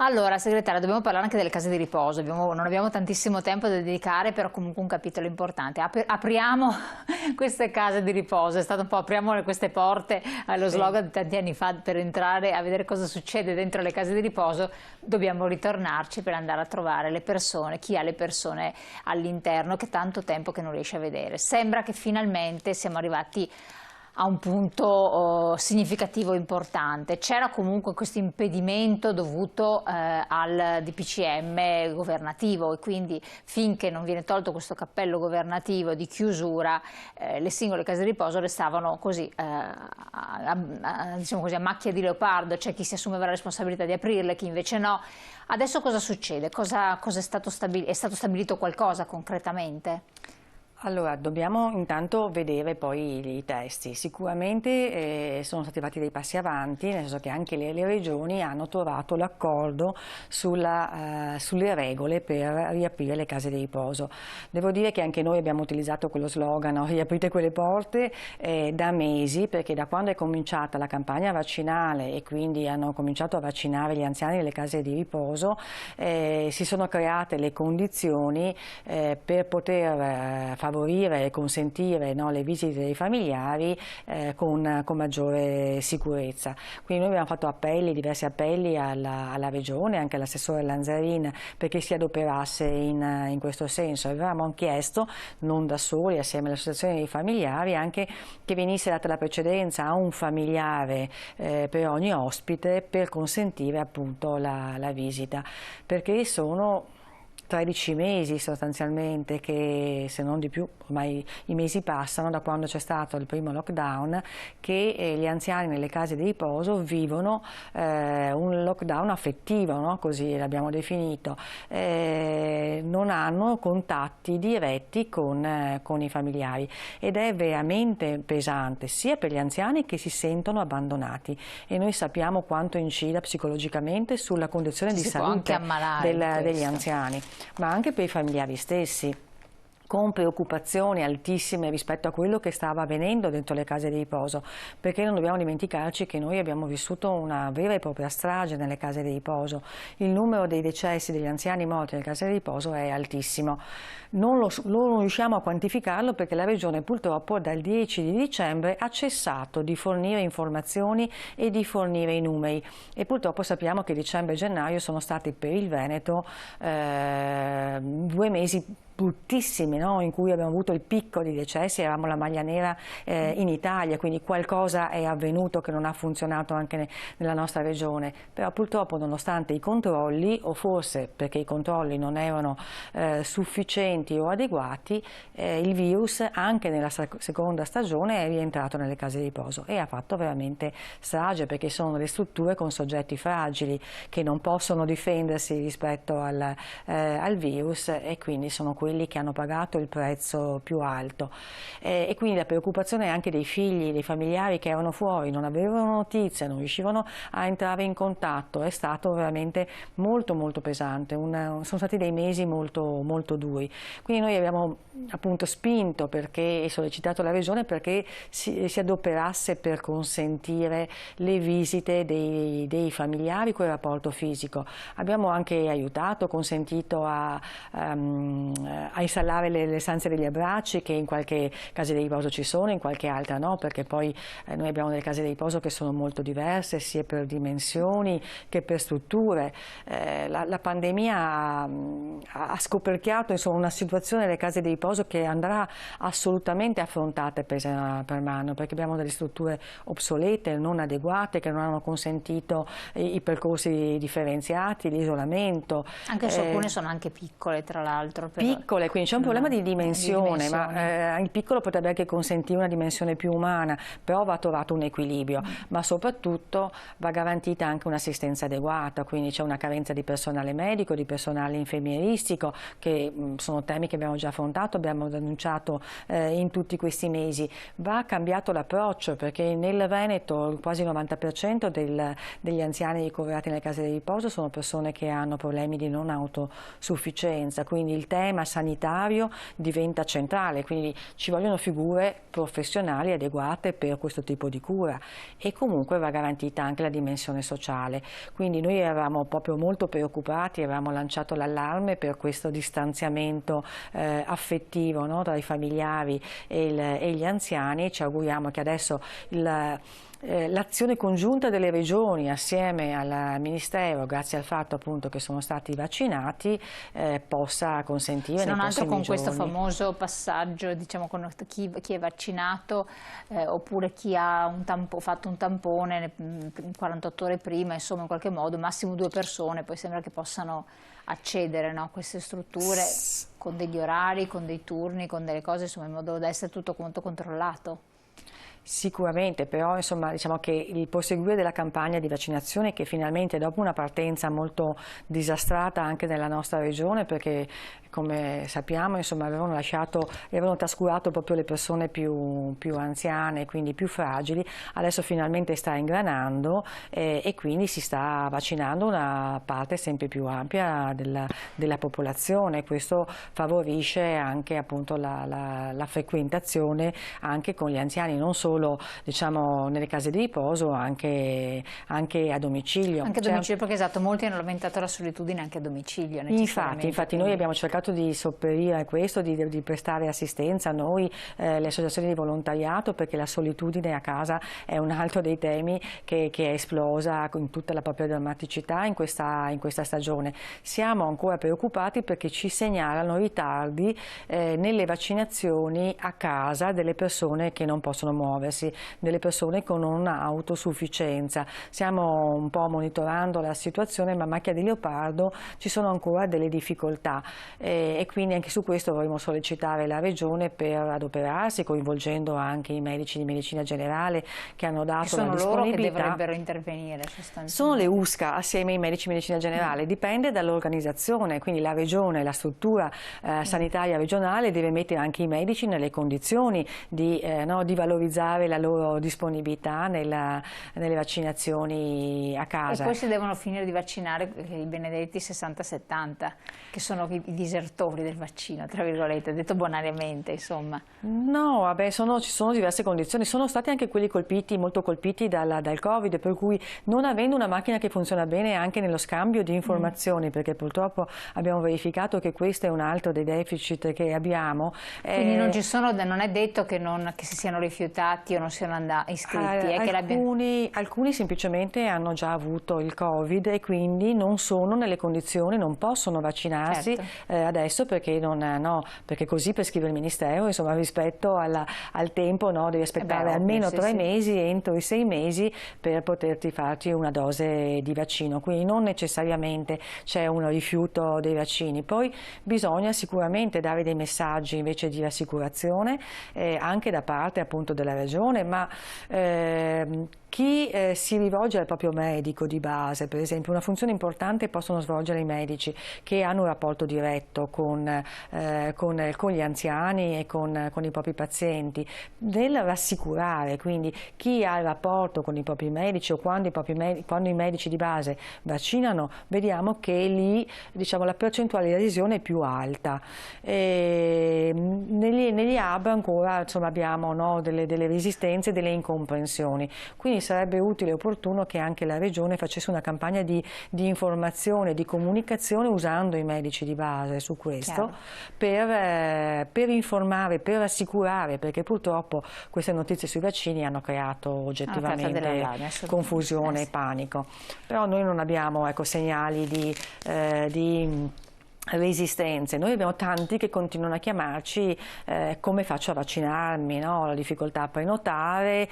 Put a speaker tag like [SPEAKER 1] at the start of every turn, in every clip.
[SPEAKER 1] Allora, segretaria, dobbiamo parlare anche delle case di riposo. Non abbiamo tantissimo tempo da dedicare, però comunque un capitolo importante. Apriamo queste case di riposo. È stato un po' apriamo queste porte allo slogan di tanti anni fa per entrare a vedere cosa succede dentro le case di riposo. Dobbiamo ritornarci per andare a trovare le persone, chi ha le persone all'interno che tanto tempo che non riesce a vedere. Sembra che finalmente siamo arrivati a un punto significativo importante. C'era comunque questo impedimento dovuto al DPCM governativo e quindi finché non viene tolto questo cappello governativo di chiusura le singole case di riposo restavano così, diciamo così, a macchia di leopardo. C'è chi si assumeva la responsabilità di aprirle, chi invece no. Adesso cosa succede? Cosa è stato stabilito? È stato stabilito qualcosa concretamente?
[SPEAKER 2] Allora, dobbiamo intanto vedere poi i testi. Sicuramente sono stati fatti dei passi avanti, nel senso che anche le regioni hanno trovato l'accordo sulle regole per riaprire le case di riposo. Devo dire che anche noi abbiamo utilizzato quello slogan, no? Riaprite quelle porte, da mesi, perché da quando è cominciata la campagna vaccinale e quindi hanno cominciato a vaccinare gli anziani nelle case di riposo, si sono create le condizioni per poter favorire e consentire, no, le visite dei familiari con maggiore sicurezza. Quindi noi abbiamo fatto appelli, diversi appelli alla Regione, anche all'assessore Lanzarin, perché si adoperasse in questo senso. Avevamo chiesto, non da soli, assieme alle associazioni dei familiari, anche che venisse data la precedenza a un familiare per ogni ospite per consentire appunto la visita, perché sono 13 mesi sostanzialmente, che se non di più, ormai i mesi passano da quando c'è stato il primo lockdown, che gli anziani nelle case di riposo vivono un lockdown affettivo, no? Così l'abbiamo definito, non hanno contatti diretti con i familiari ed è veramente pesante sia per gli anziani che si sentono abbandonati, e noi sappiamo quanto incida psicologicamente sulla condizione di salute degli anziani, ma anche per i familiari stessi, con preoccupazioni altissime rispetto a quello che stava avvenendo dentro le case di riposo, perché non dobbiamo dimenticarci che noi abbiamo vissuto una vera e propria strage nelle case di riposo. Il numero dei decessi degli anziani morti nelle case di riposo è altissimo. Non riusciamo a quantificarlo perché la Regione purtroppo dal 10 di dicembre ha cessato di fornire informazioni e di fornire i numeri, e purtroppo sappiamo che dicembre e gennaio sono stati per il Veneto 2 mesi bruttissimi, no? In cui abbiamo avuto il picco di decessi, eravamo la maglia nera in Italia, quindi qualcosa è avvenuto che non ha funzionato anche nella nostra regione, però purtroppo nonostante i controlli, o forse perché i controlli non erano sufficienti o adeguati, il virus anche nella seconda stagione è rientrato nelle case di riposo e ha fatto veramente strage, perché sono le strutture con soggetti fragili che non possono difendersi rispetto al virus, e quindi sono quelli che hanno pagato il prezzo più alto, e quindi la preoccupazione anche dei figli, dei familiari che erano fuori, non avevano notizie, non riuscivano a entrare in contatto, è stato veramente molto molto pesante, sono stati dei mesi molto, molto duri. Quindi noi abbiamo appunto spinto e sollecitato la Regione perché si adoperasse per consentire le visite dei familiari con il rapporto fisico. Abbiamo anche aiutato, consentito a installare le stanze degli abbracci, che in qualche casa di riposo ci sono, in qualche altra no, perché poi noi abbiamo delle case di riposo che sono molto diverse sia per dimensioni che per strutture. La pandemia ha scoperchiato, insomma, una situazione delle case di riposo che andrà assolutamente affrontata per mano, perché abbiamo delle strutture obsolete, non adeguate, che non hanno consentito i percorsi differenziati, l'isolamento.
[SPEAKER 1] Anche se alcune sono anche piccole, tra l'altro.
[SPEAKER 2] Piccole, quindi c'è un problema di dimensione, ma il piccolo potrebbe anche consentire una dimensione più umana, però va trovato un equilibrio, ma soprattutto va garantita anche un'assistenza adeguata, quindi c'è una carenza di personale medico, di personale infermieristico, che sono temi che abbiamo già affrontato, abbiamo denunciato in tutti questi mesi. Va cambiato l'approccio, perché nel Veneto quasi il 90% degli anziani ricoverati nelle case di riposo sono persone che hanno problemi di non autosufficienza, quindi il tema sanitario diventa centrale, quindi ci vogliono figure professionali adeguate per questo tipo di cura e comunque va garantita anche la dimensione sociale. Quindi noi eravamo proprio molto preoccupati, avevamo lanciato l'allarme per questo distanziamento affettivo, no, tra i familiari e gli anziani, e ci auguriamo che adesso l'azione congiunta delle regioni assieme al Ministero, grazie al fatto appunto che sono stati vaccinati, possa consentire
[SPEAKER 1] se non
[SPEAKER 2] nei
[SPEAKER 1] altro con
[SPEAKER 2] prossimi
[SPEAKER 1] questo
[SPEAKER 2] giorni.
[SPEAKER 1] famoso passaggio, diciamo, con chi è vaccinato oppure chi ha fatto un tampone 48 ore prima, insomma in qualche modo massimo 2 persone, poi sembra che possano accedere, no, a queste strutture con degli orari, con dei turni, con delle cose, insomma, in modo da essere tutto molto controllato.
[SPEAKER 2] Sicuramente, però insomma, diciamo che il proseguire della campagna di vaccinazione, che finalmente dopo una partenza molto disastrata anche nella nostra regione, perché come sappiamo insomma, avevano trascurato proprio le persone più anziane, quindi più fragili, adesso finalmente sta ingranando e quindi si sta vaccinando una parte sempre più ampia della popolazione. Questo favorisce anche appunto la frequentazione anche con gli anziani, non solo diciamo nelle case di riposo, anche a domicilio.
[SPEAKER 1] Anche a domicilio, perché esatto, molti hanno lamentato la solitudine anche a domicilio.
[SPEAKER 2] Infatti noi abbiamo cercato di sopperire a questo, di prestare assistenza a noi, le associazioni di volontariato, perché la solitudine a casa è un altro dei temi che è esplosa in tutta la propria drammaticità in questa stagione. Siamo ancora preoccupati perché ci segnalano ritardi nelle vaccinazioni a casa delle persone che non possono muoversi, delle persone con un'autosufficienza. Stiamo un po' monitorando la situazione, ma a macchia di leopardo ci sono ancora delle difficoltà e quindi anche su questo vorremmo sollecitare la Regione per adoperarsi, coinvolgendo anche i medici di medicina generale che hanno dato la disponibilità.
[SPEAKER 1] Sono loro che dovrebbero intervenire sostanzialmente.
[SPEAKER 2] Sono le USCA assieme ai medici di medicina generale, dipende dall'organizzazione, quindi la Regione, la struttura sanitaria regionale deve mettere anche i medici nelle condizioni di valorizzare la loro disponibilità nelle vaccinazioni a casa.
[SPEAKER 1] E poi si devono finire di vaccinare i benedetti 60-70, che sono i disertori del vaccino, tra virgolette, detto bonariamente, insomma.
[SPEAKER 2] No, vabbè, ci sono diverse condizioni, sono stati anche quelli molto colpiti dal Covid, per cui non avendo una macchina che funziona bene anche nello scambio di informazioni, perché purtroppo abbiamo verificato che questo è un altro dei deficit che abbiamo.
[SPEAKER 1] Quindi non è detto che si siano rifiutati o non siano iscritti?
[SPEAKER 2] Alcuni semplicemente hanno già avuto il Covid e quindi non sono nelle condizioni, non possono vaccinarsi adesso perché perché così prescrive il Ministero, insomma, rispetto al tempo, no, devi aspettare almeno 3 mesi, entro i 6 mesi per poterti farti una dose di vaccino, quindi non necessariamente c'è un rifiuto dei vaccini. Poi bisogna sicuramente dare dei messaggi invece di rassicurazione anche da parte appunto della Regione, ma chi si rivolge al proprio medico di base, per esempio, una funzione importante possono svolgere i medici che hanno un rapporto diretto con gli anziani e con i propri pazienti, nel rassicurare, quindi chi ha il rapporto con i propri medici o quando i medici di base vaccinano, vediamo che lì diciamo, la percentuale di adesione è più alta. Negli hub ancora insomma, abbiamo delle resistenze, delle incomprensioni, quindi sarebbe utile e opportuno che anche la Regione facesse una campagna di informazione, di comunicazione usando i medici di base su questo per informare, per rassicurare, perché purtroppo queste notizie sui vaccini hanno creato oggettivamente confusione e panico. Però noi non abbiamo segnali di resistenze. Noi abbiamo tanti che continuano a chiamarci come faccio a vaccinarmi, no? La difficoltà a prenotare,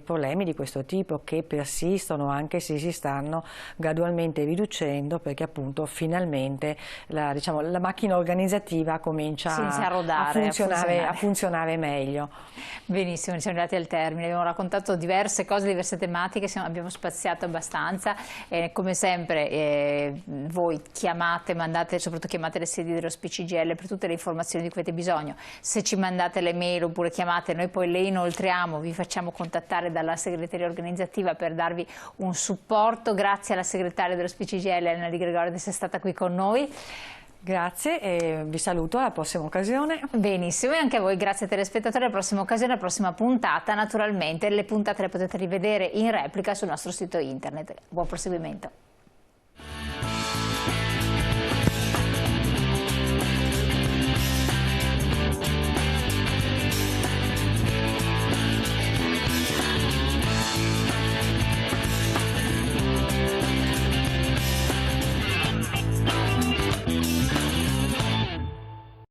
[SPEAKER 2] problemi di questo tipo che persistono anche se si stanno gradualmente riducendo, perché appunto finalmente la macchina organizzativa comincia a funzionare meglio.
[SPEAKER 1] Benissimo, siamo arrivati al termine, abbiamo raccontato diverse cose, diverse tematiche, abbiamo spaziato abbastanza, come sempre voi chiamate, soprattutto chiamate le sedi dello SPCGL per tutte le informazioni di cui avete bisogno. Se ci mandate le mail oppure chiamate, noi poi le inoltriamo, vi facciamo contattare dalla segreteria organizzativa per darvi un supporto. Grazie alla segretaria dello SPCGL, Elena Di Gregorio, di essere stata qui con noi.
[SPEAKER 2] Grazie e vi saluto alla prossima occasione.
[SPEAKER 1] Benissimo, e anche a voi grazie telespettatori, alla prossima occasione, alla prossima puntata. Naturalmente le puntate le potete rivedere in replica sul nostro sito internet. Buon proseguimento.